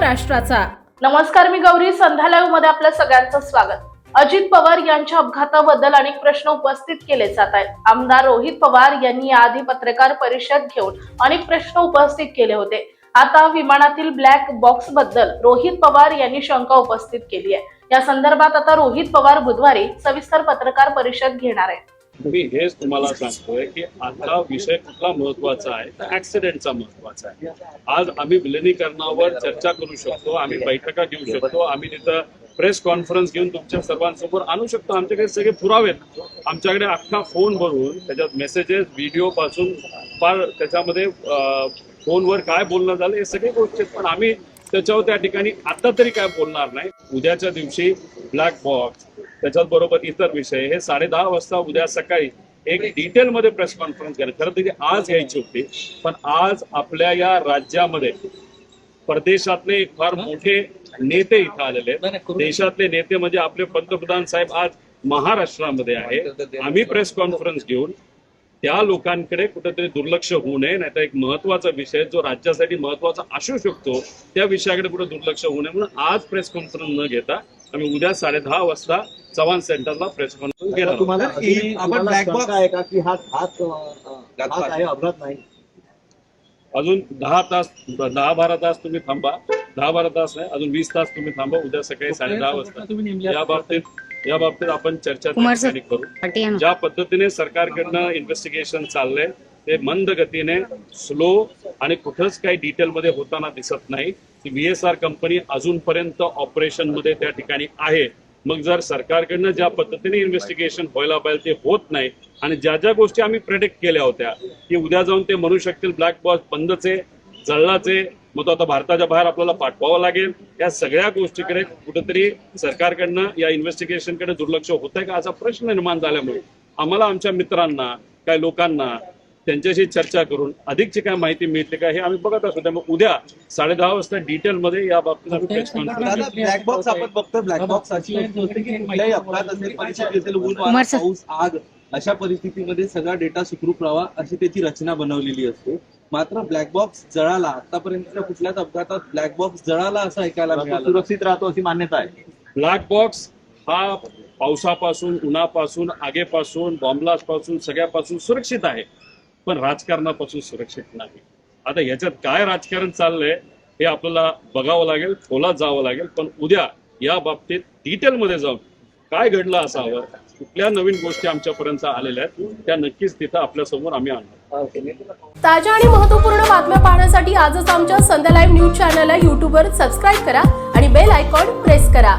महाराष्ट्राचा। नमस्कार, मी गौरी। संध्या लाईव्ह मध्ये आपल्या सगळ्यांचं स्वागत। अजित पवार यांच्या अपघाताबद्दल अनेक प्रश्न उपस्थित केले जात आहेत। आमदार रोहित पवार यांनी याआधी पत्रकार परिषद घेऊन अनेक प्रश्न उपस्थित केले होते। आता विमानातील ब्लॅक बॉक्स बद्दल रोहित पवार यांनी शंका उपस्थित केली आहे। या संदर्भात आता रोहित पवार बुधवारी सविस्तर पत्रकार परिषद घेणार आहेत। मी हेच तुम्हाला सांगतोय की आता विषय कुठला महत्वाचा आहे तर ऍक्सिडेंटचा महत्वाचा आहे। आज आम्ही विलिनीकरणावर चर्चा करू शकतो, आम्ही बैठका घेऊ शकतो, आम्ही तिथं प्रेस कॉन्फरन्स घेऊन तुमच्या सर्वांसमोर आणू शकतो। आमच्याकडे सगळे पुरावे आहेत, आमच्याकडे अख्खा फोन भरून त्याच्यात मेसेजेस व्हिडिओ पासून फार त्याच्यामध्ये फोनवर काय बोलणं झालं हे सगळे गोष्टी आहेत। पण आम्ही त्याच्यावर त्या ठिकाणी आता तरी काय बोलणार नाही। उद्याच्या दिवशी ब्लॅक बॉक्स त्याच्याच बरोबर इतर विषय हे 10:30 वाजता उद्या सकाळी एक डिटेल मध्ये प्रेस कॉन्फरन्स घ्या। खरं तर आज घ्यायची होती, पण आज आपल्या या राज्यामध्ये परदेशातले एक फार मोठे नेते इथं आलेले आहेत। देशातले नेते म्हणजे आपले पंतप्रधान साहेब आज महाराष्ट्रामध्ये आहे। आम्ही प्रेस कॉन्फरन्स घेऊन त्या लोकांकडे कुठेतरी दुर्लक्ष होऊ नये, नाहीतर एक महत्वाचा विषय जो राज्यासाठी महत्वाचा असू शकतो त्या विषयाकडे कुठे दुर्लक्ष होऊ नये म्हणून आज प्रेस कॉन्फरन्स न घेता आम्ही उद्या 10:30 वाजता चव्हाण सेंटरला प्रेस कॉन्फरन्स घेणार। तुम्हाला आपण ब्लॅक बॉक्स आहे का की हा आहे अपघात नाही? अजून 10-12 तास तुम्ही थांबा, 10-12 तास नाही, अजून 20 तास तुम्ही थांबा। उद्या सकाळी 10:30 वाजता या बाबतीत आपण चर्चा करू। ज्या पद्धतीने सरकारकडनं इन्व्हेस्टिगेशन चाललंय ते मंद गतीने, स्लो आणि कुठंच काही डिटेल मध्ये होताना दिसत नाही। VSR कंपनी अजूनपर्यंत ऑपरेशन मध्ये त्या ठिकाणी आहे। मग जर सरकारकडनं ज्या पद्धतीने इन्व्हेस्टिगेशन व्हायला पाहिजे ते होत नाही आणि ज्या ज्या गोष्टी आम्ही प्रेडिक्ट केल्या होत्या की उद्या जाऊन ते म्हणू शकतील ब्लॅक बॉक्स बंदच आहे, जळलाच आहे, मग तो आता भारताच्या बाहेर आपल्याला पाठवावं लागेल, या सगळ्या गोष्टीकडे कुठेतरी सरकारकडनं या इन्व्हेस्टिगेशनकडे दुर्लक्ष होत आहे का असा प्रश्न निर्माण झाल्यामुळे आम्हाला आमच्या मित्रांना काही लोकांना त्यांच्याशी चर्चा करून अधिकची काय माहिती मिळते का हे आम्ही बघत असतो। त्यामुळे उद्या 10:30 वाजता डिटेल मध्ये या बाबतीत आम्ही प्रेस कॉन्फरन्स ब्लॅक बॉक्स आपण बघतो। ब्लॅक बॉक्स अशी कुठल्याही अपघात असेल, परिस्थिती असेल, ऊन पाऊस आग अशा परिस्थितीमध्ये सगळा डेटा सुखरूप राहावा अशी त्याची रचना बनवलेली असते। मात्र ब्लॅक बॉक्स जळाला, आतापर्यंतच्या कुठल्याच अपघातात ब्लॅक बॉक्स जळाला असं ऐकायला मिळालं, सुरक्षित राहतो अशी मान्यता आहे। ब्लॅक बॉक्स हा पावसापासून, उन्हापासून, आगेपासून, बॉम्बलास्ट पासून सगळ्यापासून सुरक्षित आहे, पण राजकारणापासून सुरक्षित नाही। आता ह्याच्यात काय राजकारण चाललंय हे आपल्याला बघावं लागेल, खोलात जावं लागेल। पण उद्या या बाबतीत डिटेलमध्ये जाऊन काय घडलं असावं, कुठल्या नवीन गोष्टी आमच्यापर्यंत आलेल्या आहेत त्या नक्कीच तिथं आपल्या समोर आम्ही आणणार। ताज्या आणि महत्त्वपूर्ण बातम्या पाहण्यासाठी आजच आमच्या संध्या लाईव्ह न्यूज चॅनलला YouTube वर सबस्क्राईब करा आणि बेल आयकॉन प्रेस करा।